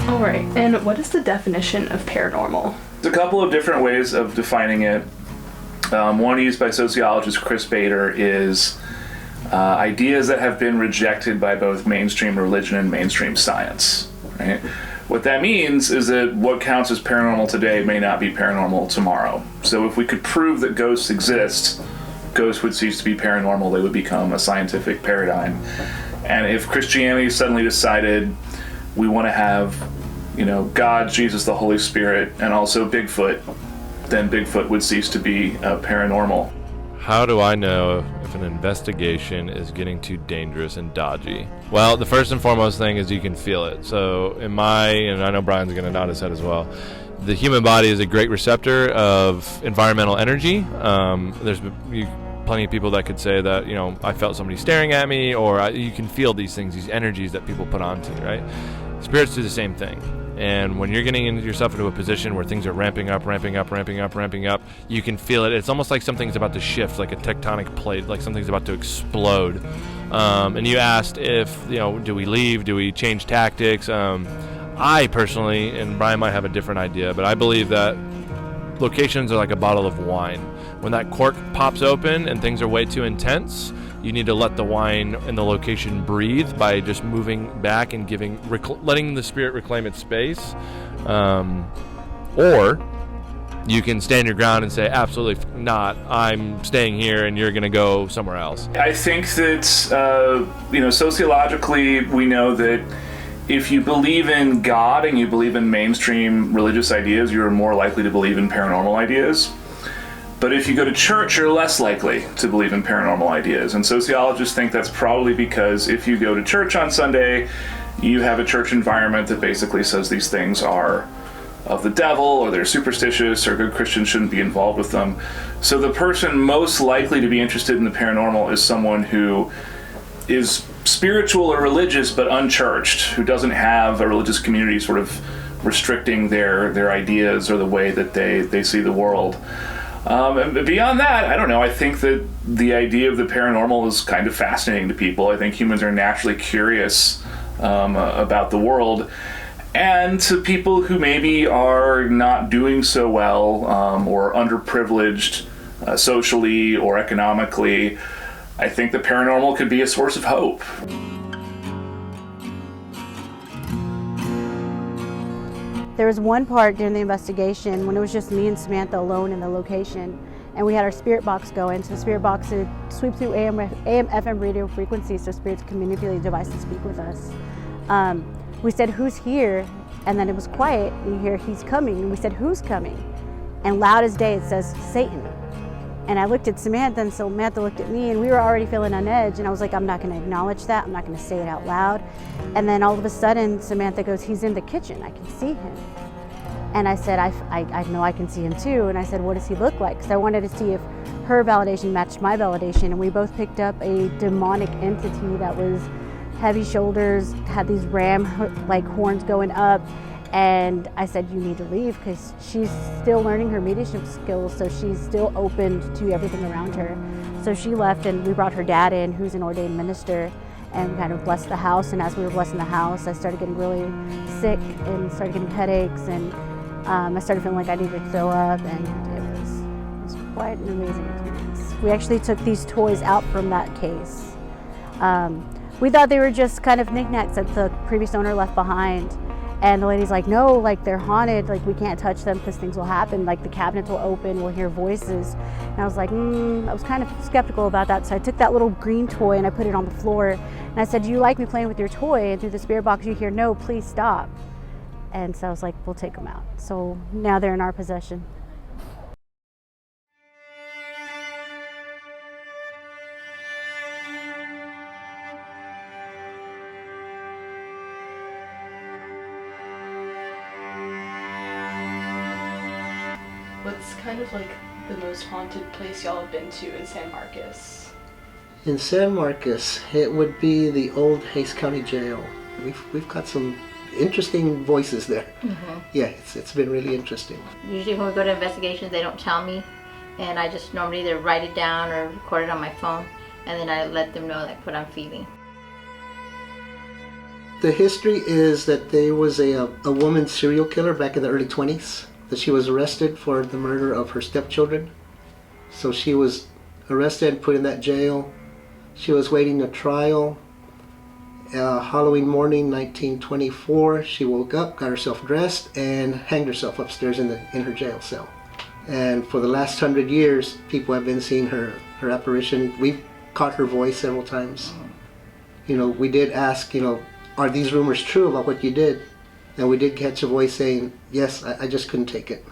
All right, and what is the definition of paranormal? There's a couple of different ways of defining it. One used by sociologist Chris Bader is ideas that have been rejected by both mainstream religion and mainstream science. Right? What that means is that what counts as paranormal today may not be paranormal tomorrow. So if we could prove that ghosts exist, ghosts would cease to be paranormal. They would become a scientific paradigm. And if Christianity suddenly decided we want to have, God, Jesus, the Holy Spirit, and also Bigfoot, then Bigfoot would cease to be paranormal. How do I know if an investigation is getting too dangerous and dodgy? Well, the first and foremost thing is you can feel it. So and I know Brian's going to nod his head as well, the human body is a great receptor of environmental energy. There's plenty of people that could say that, I felt somebody staring at me, or you can feel these things, these energies that people put onto you, right? Spirits do the same thing. And when you're getting yourself into a position where things are ramping up, you can feel it. It's almost like something's about to shift, like a tectonic plate, like something's about to explode. And you asked if, do we leave? Do we change tactics? I personally, and Brian might have a different idea, but I believe that locations are like a bottle of wine. When that cork pops open and things are way too intense, you need to let the wine and the location breathe by just moving back and letting the spirit reclaim its space. Or you can stand your ground and say, absolutely not, I'm staying here and you're going to go somewhere else. I think that, sociologically, we know that if you believe in God and you believe in mainstream religious ideas, you're more likely to believe in paranormal ideas. But if you go to church, you're less likely to believe in paranormal ideas. And sociologists think that's probably because if you go to church on Sunday, you have a church environment that basically says these things are of the devil, or they're superstitious, or good Christians shouldn't be involved with them. So the person most likely to be interested in the paranormal is someone who is spiritual or religious but unchurched, who doesn't have a religious community sort of restricting their ideas or the way that they see the world. And beyond that, I don't know, I think that the idea of the paranormal is kind of fascinating to people. I think humans are naturally curious about the world. And to people who maybe are not doing so well or underprivileged socially or economically, I think the paranormal could be a source of hope. There was one part during the investigation when it was just me and Samantha alone in the location, and we had our spirit box going. So the spirit box would sweep through AM, FM radio frequencies so spirits can manipulate the device to speak with us. We said, who's here? And then it was quiet, and you hear, he's coming. And we said, who's coming? And loud as day, it says, Satan. And I looked at Samantha, and Samantha looked at me, and we were already feeling on edge. And I was like, I'm not going to acknowledge that. I'm not going to say it out loud. And then all of a sudden, Samantha goes, he's in the kitchen. I can see him. And I said, I know I can see him too. And I said, what does he look like? Because I wanted to see if her validation matched my validation. And we both picked up a demonic entity that was heavy shoulders, had these ram-like horns going up. And I said, you need to leave, because she's still learning her mediumship skills, so she's still open to everything around her. So she left, and we brought her dad in, who's an ordained minister, and kind of blessed the house. And as we were blessing the house, I started getting really sick and started getting headaches, and I started feeling like I needed to throw up, and it was quite an amazing experience. We actually took these toys out from that case. We thought they were just kind of knickknacks that the previous owner left behind. And the lady's like, no, like they're haunted, like we can't touch them because things will happen, like the cabinets will open, we'll hear voices. And I was like, I was kind of skeptical about that. So I took that little green toy and I put it on the floor. And I said, do you like me playing with your toy? And through the spirit box you hear, no, please stop. And so I was like, we'll take them out. So now they're in our possession. What's kind of like the most haunted place y'all have been to in San Marcos? In San Marcos, it would be the old Hays County Jail. We've got some interesting voices there. Mm-hmm. Yeah, it's been really interesting. Usually when we go to investigations, they don't tell me, and I just normally either write it down or record it on my phone, and then I let them know like what I'm feeling. The history is that there was a woman serial killer back in the early 20s, that she was arrested for the murder of her stepchildren. So she was arrested and put in that jail. She was waiting a trial. Halloween morning, 1924, she woke up, got herself dressed, and hanged herself upstairs in her jail cell. And for the last 100 years, people have been seeing her apparition. We've caught her voice several times. You know, we did ask, you know, are these rumors true about what you did? And we did catch a voice saying, yes, I just couldn't take it.